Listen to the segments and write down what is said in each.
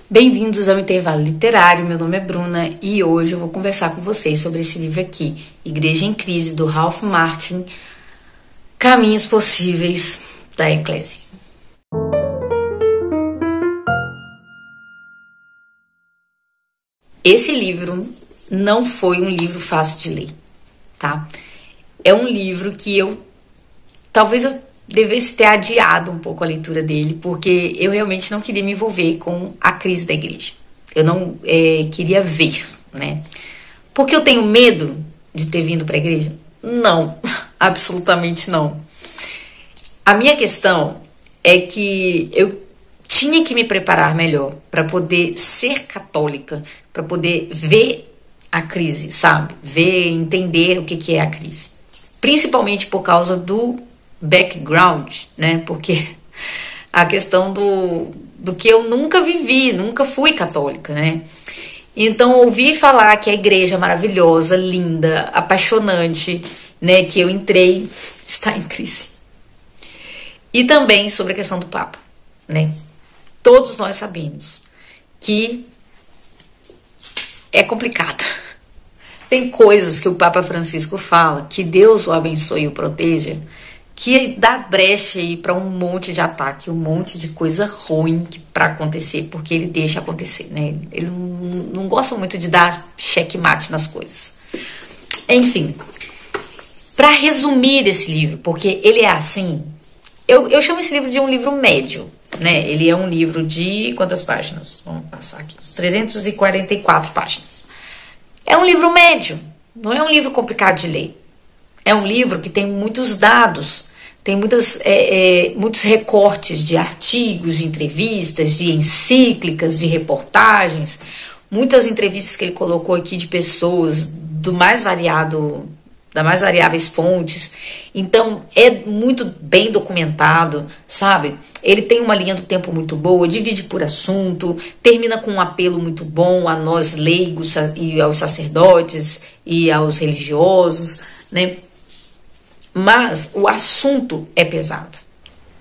Bem-vindos ao Intervalo Literário, meu nome é Bruna e hoje eu vou conversar com vocês sobre esse livro aqui, Igreja em Crise, do Ralph Martin, Caminhos Possíveis da Eclésia. Esse livro não foi um livro fácil de ler, tá? É um livro que talvez eu devesse ter adiado um pouco a leitura dele, porque eu realmente não queria me envolver com a crise da igreja. Eu não queria ver, né? Porque eu tenho medo de ter vindo para a igreja? Não, absolutamente não. A minha questão é que eu tinha que me preparar melhor para poder ser católica, para poder ver a crise, sabe? Ver, entender o que é a crise. Principalmente por causa do background, né? Porque a questão do que eu nunca vivi, nunca fui católica, né? Então, ouvi falar que a igreja é maravilhosa, linda, apaixonante, né? Que eu entrei, está em crise. E também sobre a questão do Papa, né? Todos nós sabemos que é complicado. Tem coisas que o Papa Francisco fala, que Deus o abençoe e o proteja, que dá brecha aí para um monte de ataque, um monte de coisa ruim para acontecer, porque ele deixa acontecer, né? Ele não gosta muito de dar checkmate nas coisas. Enfim, para resumir esse livro, porque ele é assim, eu chamo esse livro de um livro médio, né? Ele é um livro de quantas páginas? Vamos passar aqui, 344 páginas. É um livro médio, não é um livro complicado de ler. É um livro que tem muitos dados, tem muitos recortes de artigos, de entrevistas, de encíclicas, de reportagens, muitas entrevistas que ele colocou aqui de pessoas das mais variáveis fontes. Então, é muito bem documentado, sabe? Ele tem uma linha do tempo muito boa, divide por assunto, termina com um apelo muito bom a nós leigos e aos sacerdotes e aos religiosos, né? Mas o assunto é pesado.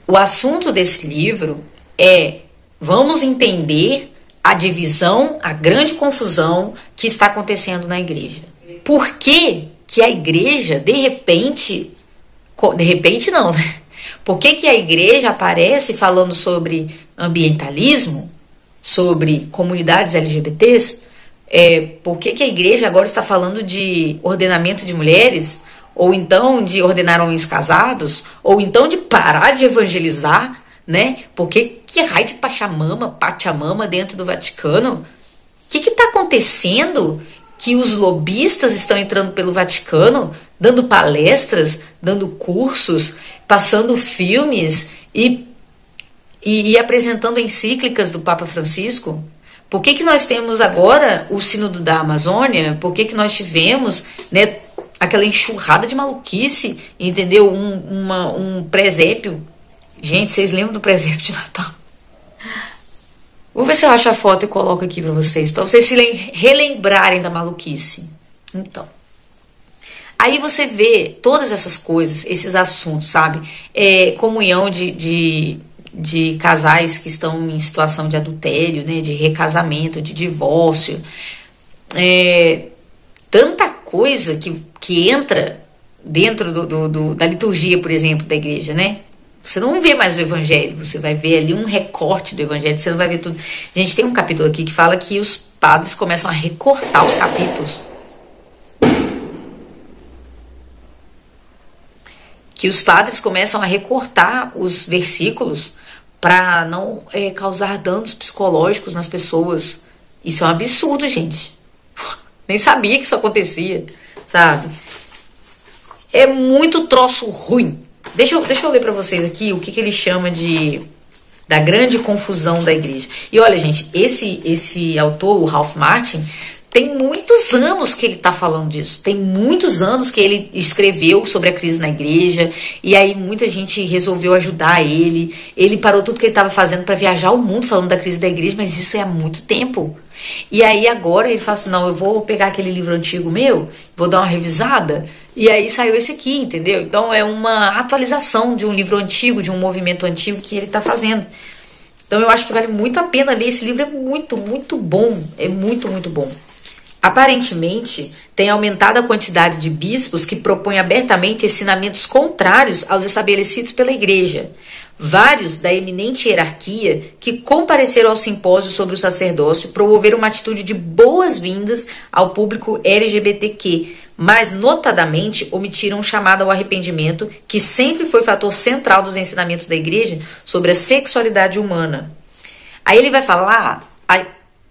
O assunto desse livro é: vamos entender a divisão, a grande confusão que está acontecendo na igreja. Por que a igreja, de repente não, né? Por que a igreja aparece falando sobre ambientalismo, sobre comunidades LGBTs? Por que a igreja agora está falando de ordenamento de mulheres? Ou então de ordenar homens casados? Ou então de parar de evangelizar, né? Porque que raio de Pachamama dentro do Vaticano? O que está acontecendo que os lobistas estão entrando pelo Vaticano, dando palestras, dando cursos, passando filmes e apresentando encíclicas do Papa Francisco? Por que nós temos agora o Sínodo da Amazônia? Por que nós tivemos, né, aquela enxurrada de maluquice, entendeu? Um presépio. Gente, vocês lembram do presépio de Natal? Vou ver se eu acho a foto e coloco aqui pra vocês se relembrarem da maluquice. Então, aí você vê todas essas coisas, esses assuntos, sabe? Comunhão de casais que estão em situação de adultério, né? De recasamento, de divórcio. Tanta coisa que entra dentro da liturgia, por exemplo, da igreja, né? Você não vê mais o evangelho, você vai ver ali um recorte do evangelho, você não vai ver tudo. Gente, tem um capítulo aqui que fala que os padres começam a recortar os capítulos. Que os padres começam a recortar os versículos para não causar danos psicológicos nas pessoas. Isso é um absurdo, gente. Nem sabia que isso acontecia, sabe? É muito troço ruim. Deixa eu ler pra vocês aqui o que ele chama da grande confusão da igreja. E olha, gente, esse autor, o Ralph Martin, tem muitos anos que ele tá falando disso. Tem muitos anos que ele escreveu sobre a crise na igreja. E aí muita gente resolveu ajudar ele. Ele parou tudo que ele estava fazendo para viajar o mundo falando da crise da igreja, mas isso é há muito tempo. E aí agora ele fala assim: não, eu vou pegar aquele livro antigo meu, vou dar uma revisada, e aí saiu esse aqui, entendeu? Então é uma atualização de um livro antigo, de um movimento antigo que ele está fazendo. Então eu acho que vale muito a pena ler. Esse livro é muito, muito bom. É muito, muito bom. Aparentemente, tem aumentado a quantidade de bispos que propõem abertamente ensinamentos contrários aos estabelecidos pela Igreja. Vários da eminente hierarquia que compareceram ao simpósio sobre o sacerdócio promoveram uma atitude de boas-vindas ao público LGBTQ, mas notadamente omitiram um chamado ao arrependimento, que sempre foi fator central dos ensinamentos da Igreja sobre a sexualidade humana. Aí ele vai falar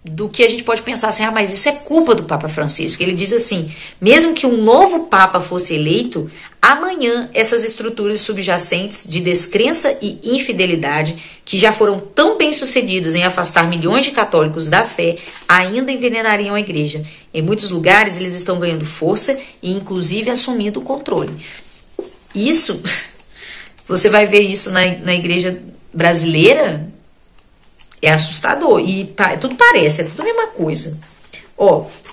do que a gente pode pensar assim, mas isso é culpa do Papa Francisco. Ele diz assim, mesmo que um novo Papa fosse eleito, amanhã essas estruturas subjacentes de descrença e infidelidade, que já foram tão bem sucedidas em afastar milhões de católicos da fé, ainda envenenariam a Igreja. Em muitos lugares eles estão ganhando força e inclusive assumindo o controle. Isso, você vai ver isso na Igreja brasileira. É assustador. E tudo parece, é tudo a mesma coisa.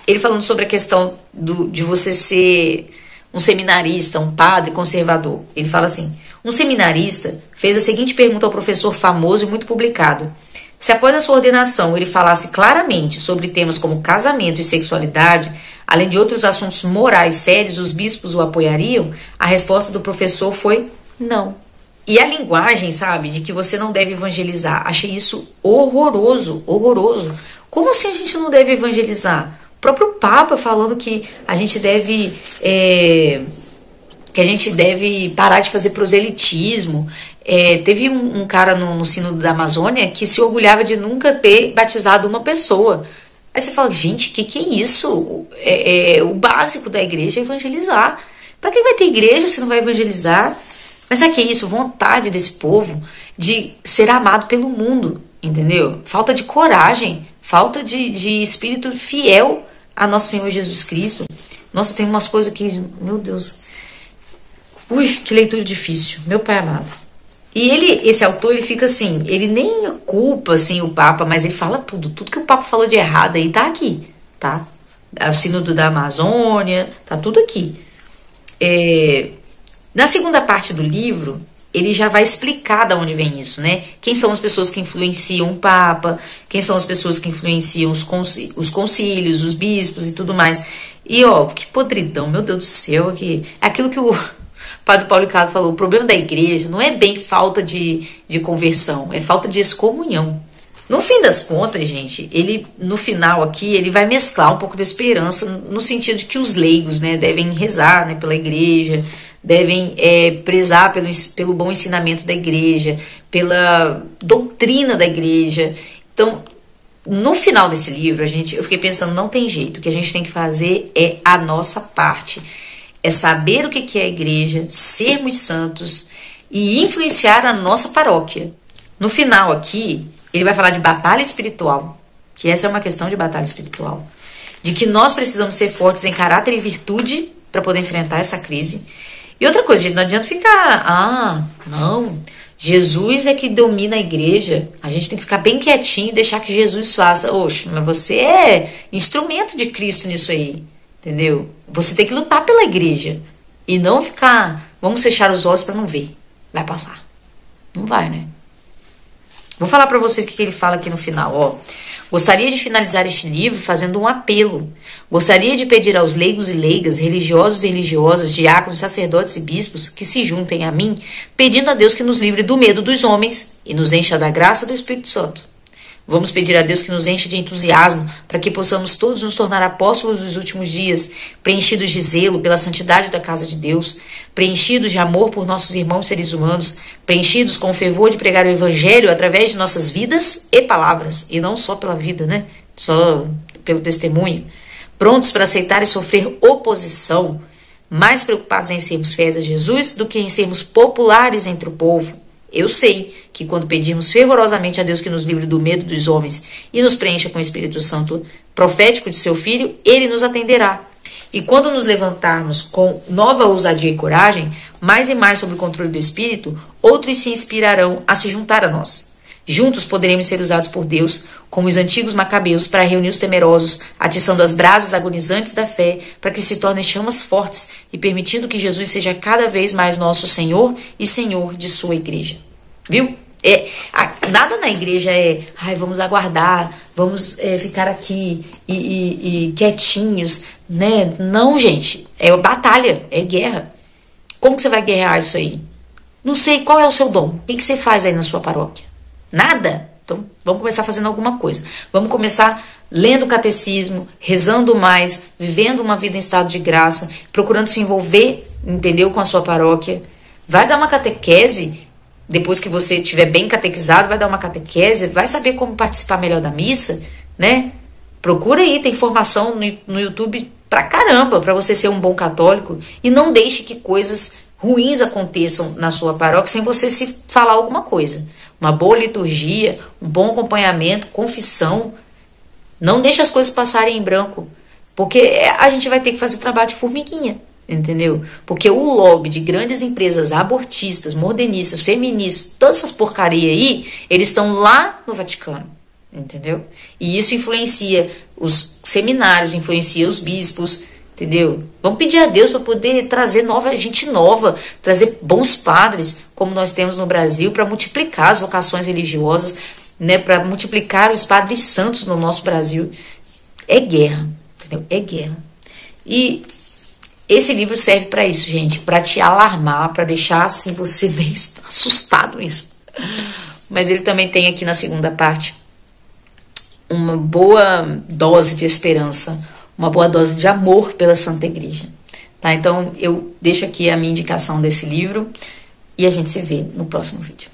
Ele falando sobre a questão de você ser um seminarista, um padre conservador. Ele fala assim, um seminarista fez a seguinte pergunta ao professor famoso e muito publicado. Se após a sua ordenação ele falasse claramente sobre temas como casamento e sexualidade, além de outros assuntos morais sérios, os bispos o apoiariam? A resposta do professor foi não. E a linguagem, sabe, de que você não deve evangelizar, achei isso horroroso, horroroso. Como assim a gente não deve evangelizar? O próprio Papa falando que a gente deve parar de fazer proselitismo. Teve um cara no Sínodo da Amazônia que se orgulhava de nunca ter batizado uma pessoa. Aí você fala, gente, que é isso? O básico da igreja é evangelizar. Para que vai ter igreja se não vai evangelizar? Mas sabe o que é isso? Vontade desse povo de ser amado pelo mundo, entendeu? Falta de coragem, falta de espírito fiel a nosso Senhor Jesus Cristo. Nossa, tem umas coisas que, meu Deus. Ui, que leitura difícil, meu pai amado. E esse autor, ele fica assim, ele nem culpa assim, o Papa, mas ele fala tudo que o Papa falou de errado aí tá aqui, tá? O Sínodo da Amazônia, tá tudo aqui. Na segunda parte do livro, ele já vai explicar de onde vem isso, né? Quem são as pessoas que influenciam o Papa, quem são as pessoas que influenciam os concílios, os bispos e tudo mais. E que podridão, meu Deus do céu, aquilo que o Padre Paulo Ricardo falou, o problema da igreja não é bem falta de conversão, é falta de excomunhão. No fim das contas, gente, ele, no final aqui, ele vai mesclar um pouco de esperança, no sentido de que os leigos, né, devem rezar, né, pela igreja, devem prezar pelo bom ensinamento da igreja, pela doutrina da igreja. Então, no final desse livro, eu fiquei pensando, não tem jeito, o que a gente tem que fazer é a nossa parte. É saber o que é a igreja, sermos santos e influenciar a nossa paróquia. No final aqui, ele vai falar de batalha espiritual, que essa é uma questão de batalha espiritual. De que nós precisamos ser fortes em caráter e virtude para poder enfrentar essa crise. E outra coisa, gente, não adianta ficar, não, Jesus é que domina a igreja, a gente tem que ficar bem quietinho e deixar que Jesus faça. Oxe, mas você é instrumento de Cristo nisso aí, entendeu? Você tem que lutar pela igreja e não ficar, vamos fechar os olhos para não ver, vai passar. Não vai, né? Vou falar para vocês o que ele fala aqui no final, Gostaria de finalizar este livro fazendo um apelo. Gostaria de pedir aos leigos e leigas, religiosos e religiosas, diáconos, sacerdotes e bispos que se juntem a mim, pedindo a Deus que nos livre do medo dos homens e nos encha da graça do Espírito Santo. Vamos pedir a Deus que nos enche de entusiasmo para que possamos todos nos tornar apóstolos dos últimos dias, preenchidos de zelo pela santidade da casa de Deus, preenchidos de amor por nossos irmãos seres humanos, preenchidos com o fervor de pregar o Evangelho através de nossas vidas e palavras, e não só pela vida, né? Só pelo testemunho, prontos para aceitar e sofrer oposição, mais preocupados em sermos fiéis a Jesus do que em sermos populares entre o povo. Eu sei que quando pedirmos fervorosamente a Deus que nos livre do medo dos homens e nos preencha com o Espírito Santo profético de seu Filho, Ele nos atenderá. E quando nos levantarmos com nova ousadia e coragem, mais e mais sob o controle do Espírito, outros se inspirarão a se juntar a nós. Juntos poderemos ser usados por Deus, como os antigos macabeus, para reunir os temerosos, atiçando as brasas agonizantes da fé, para que se tornem chamas fortes e permitindo que Jesus seja cada vez mais nosso Senhor e Senhor de sua igreja. Viu? Nada na igreja ai, vamos aguardar, vamos ficar aqui e quietinhos, né? Não, gente, é batalha, é guerra. Como que você vai guerrear isso aí? Não sei, qual é o seu dom? O que você faz aí na sua paróquia? Nada? Então, vamos começar fazendo alguma coisa. Vamos começar lendo o catecismo, rezando mais, vivendo uma vida em estado de graça, procurando se envolver, entendeu, com a sua paróquia. Vai dar uma catequese, depois que você estiver bem catequizado, vai dar uma catequese, vai saber como participar melhor da missa, né? Procura aí, tem informação no YouTube pra caramba, pra você ser um bom católico, e não deixe que coisas ruins aconteçam na sua paróquia sem você se falar alguma coisa. Uma boa liturgia, um bom acompanhamento, confissão. Não deixe as coisas passarem em branco, porque a gente vai ter que fazer trabalho de formiguinha, entendeu? Porque o lobby de grandes empresas abortistas, modernistas, feministas, todas essas porcaria aí, eles estão lá no Vaticano, entendeu? E isso influencia os seminários, influencia os bispos, entendeu? Vamos pedir a Deus para poder trazer gente nova, trazer bons padres, como nós temos no Brasil, para multiplicar as vocações religiosas, né, para multiplicar os padres santos no nosso Brasil. É guerra, entendeu? É guerra. E esse livro serve para isso, gente, para te alarmar, para deixar assim você meio assustado mesmo. Mas ele também tem aqui na segunda parte uma boa dose de esperança, uma boa dose de amor pela Santa Igreja. Tá? Então eu deixo aqui a minha indicação desse livro e a gente se vê no próximo vídeo.